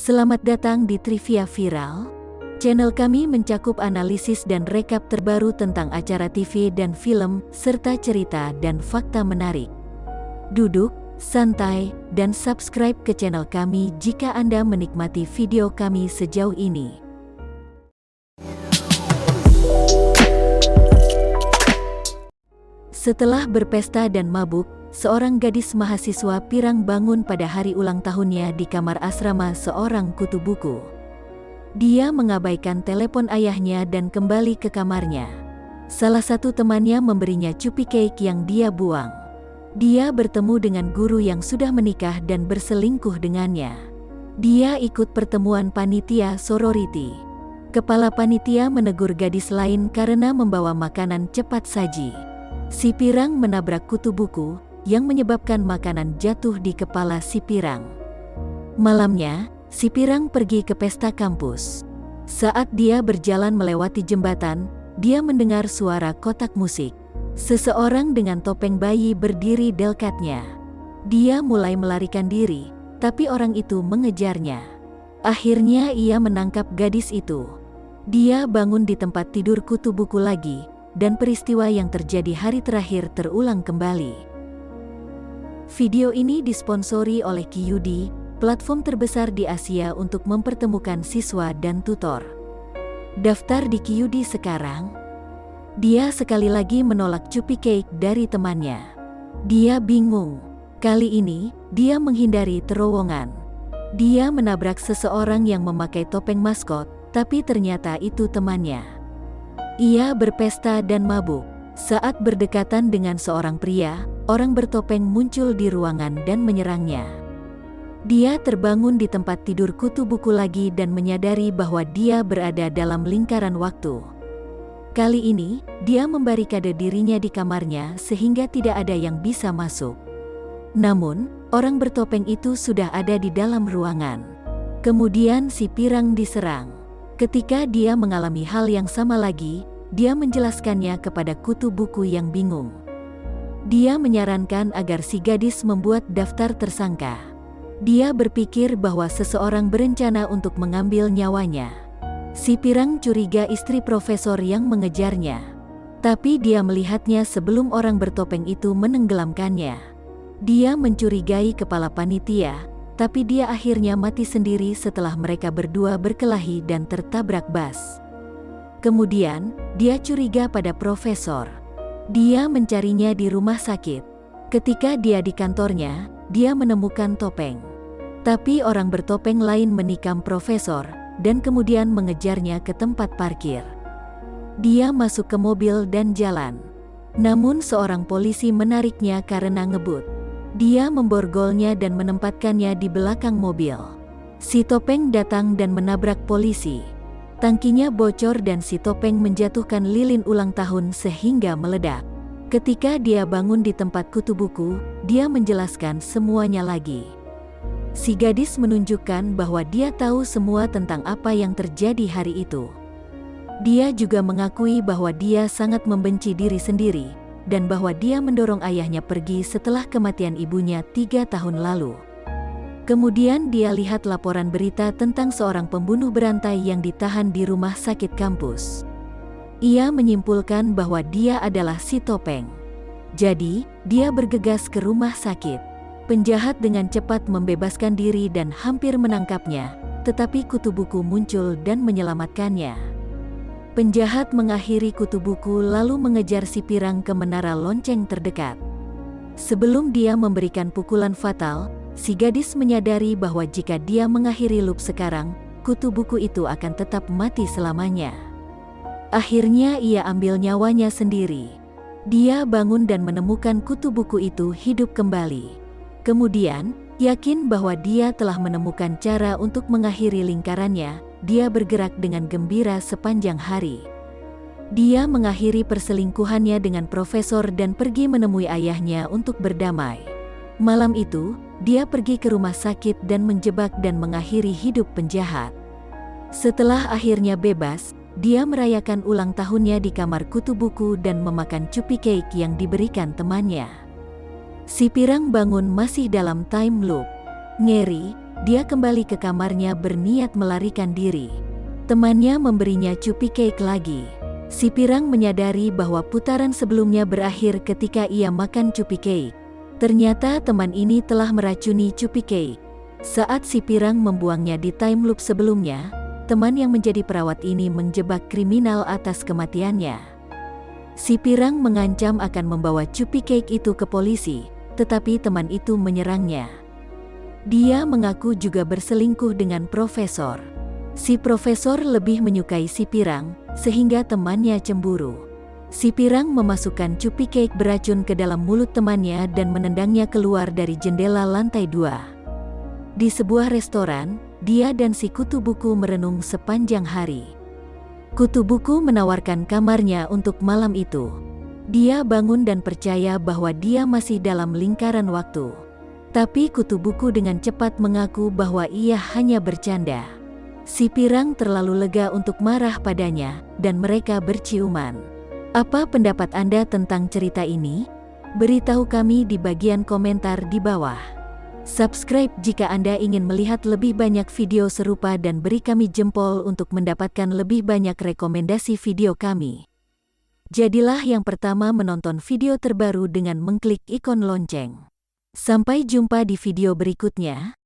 Selamat datang di Trivia Viral. Channel kami mencakup analisis dan rekap terbaru tentang acara TV dan film, serta cerita dan fakta menarik. Duduk, santai, dan subscribe ke channel kami jika Anda menikmati video kami sejauh ini. Setelah berpesta dan mabuk, seorang gadis mahasiswa Pirang bangun pada hari ulang tahunnya di kamar asrama seorang kutu buku. Dia mengabaikan telepon ayahnya dan kembali ke kamarnya. Salah satu temannya memberinya cupi cake yang dia buang. Dia bertemu dengan guru yang sudah menikah dan berselingkuh dengannya. Dia ikut pertemuan panitia sorority. Kepala panitia menegur gadis lain karena membawa makanan cepat saji. Si Pirang menabrak kutu buku, yang menyebabkan makanan jatuh di kepala si Pirang. Malamnya, si Pirang pergi ke pesta kampus. Saat dia berjalan melewati jembatan, dia mendengar suara kotak musik. Seseorang dengan topeng bayi berdiri dekatnya. Dia mulai melarikan diri, tapi orang itu mengejarnya. Akhirnya ia menangkap gadis itu. Dia bangun di tempat tidur kutu buku lagi, dan peristiwa yang terjadi hari terakhir terulang kembali. Video ini disponsori oleh QD, platform terbesar di Asia untuk mempertemukan siswa dan tutor. Daftar di QD sekarang. Dia sekali lagi menolak cupi cake dari temannya. Dia bingung. Kali ini, dia menghindari terowongan. Dia menabrak seseorang yang memakai topeng maskot, tapi ternyata itu temannya. Ia berpesta dan mabuk. Saat berdekatan dengan seorang pria, orang bertopeng muncul di ruangan dan menyerangnya. Dia terbangun di tempat tidur kutu buku lagi dan menyadari bahwa dia berada dalam lingkaran waktu. Kali ini, dia membarikade dirinya di kamarnya sehingga tidak ada yang bisa masuk. Namun, orang bertopeng itu sudah ada di dalam ruangan. Kemudian si Pirang diserang. Ketika dia mengalami hal yang sama lagi, dia menjelaskannya kepada kutu buku yang bingung. Dia menyarankan agar si gadis membuat daftar tersangka. Dia berpikir bahwa seseorang berencana untuk mengambil nyawanya. Si Pirang curiga istri profesor yang mengejarnya. Tapi dia melihatnya sebelum orang bertopeng itu menenggelamkannya. Dia mencurigai kepala panitia, tapi dia akhirnya mati sendiri setelah mereka berdua berkelahi dan tertabrak bus. Kemudian, dia curiga pada profesor. Dia mencarinya di rumah sakit. Ketika dia di kantornya, dia menemukan topeng. Tapi orang bertopeng lain menikam profesor, dan kemudian mengejarnya ke tempat parkir. Dia masuk ke mobil dan jalan. Namun seorang polisi menariknya karena ngebut. Dia memborgolnya dan menempatkannya di belakang mobil. Si topeng datang dan menabrak polisi. Tangkinya bocor dan si topeng menjatuhkan lilin ulang tahun sehingga meledak. Ketika dia bangun di tempat kutu buku, dia menjelaskan semuanya lagi. Si gadis menunjukkan bahwa dia tahu semua tentang apa yang terjadi hari itu. Dia juga mengakui bahwa dia sangat membenci diri sendiri, dan bahwa dia mendorong ayahnya pergi setelah kematian ibunya 3 tahun lalu. Kemudian dia lihat laporan berita tentang seorang pembunuh berantai yang ditahan di rumah sakit kampus. Ia menyimpulkan bahwa dia adalah si topeng. Jadi, dia bergegas ke rumah sakit. Penjahat dengan cepat membebaskan diri dan hampir menangkapnya, tetapi kutu buku muncul dan menyelamatkannya. Penjahat mengakhiri kutu buku lalu mengejar si Pirang ke menara lonceng terdekat. Sebelum dia memberikan pukulan fatal, si gadis menyadari bahwa jika dia mengakhiri loop sekarang, kutu buku itu akan tetap mati selamanya. Akhirnya ia ambil nyawanya sendiri. Dia bangun dan menemukan kutu buku itu hidup kembali. Kemudian, yakin bahwa dia telah menemukan cara untuk mengakhiri lingkarannya, dia bergerak dengan gembira sepanjang hari. Dia mengakhiri perselingkuhannya dengan profesor dan pergi menemui ayahnya untuk berdamai. Malam itu, dia pergi ke rumah sakit dan menjebak dan mengakhiri hidup penjahat. Setelah akhirnya bebas, dia merayakan ulang tahunnya di kamar kutu buku dan memakan cupi cake yang diberikan temannya. Si Pirang bangun masih dalam time loop. Ngeri, dia kembali ke kamarnya berniat melarikan diri. Temannya memberinya cupi cake lagi. Si Pirang menyadari bahwa putaran sebelumnya berakhir ketika ia makan cupi cake. Ternyata teman ini telah meracuni cupi cake. Saat si Pirang membuangnya di time loop sebelumnya, teman yang menjadi perawat ini menjebak kriminal atas kematiannya. Si Pirang mengancam akan membawa cupi cake itu ke polisi, tetapi teman itu menyerangnya. Dia mengaku juga berselingkuh dengan profesor. Si profesor lebih menyukai si Pirang, sehingga temannya cemburu. Si Pirang memasukkan cupi cake beracun ke dalam mulut temannya dan menendangnya keluar dari jendela lantai 2. Di sebuah restoran, dia dan si kutu buku merenung sepanjang hari. Kutu buku menawarkan kamarnya untuk malam itu. Dia bangun dan percaya bahwa dia masih dalam lingkaran waktu. Tapi kutu buku dengan cepat mengaku bahwa ia hanya bercanda. Si Pirang terlalu lega untuk marah padanya, dan mereka berciuman. Apa pendapat Anda tentang cerita ini? Beritahu kami di bagian komentar di bawah. Subscribe jika Anda ingin melihat lebih banyak video serupa dan beri kami jempol untuk mendapatkan lebih banyak rekomendasi video kami. Jadilah yang pertama menonton video terbaru dengan mengklik ikon lonceng. Sampai jumpa di video berikutnya.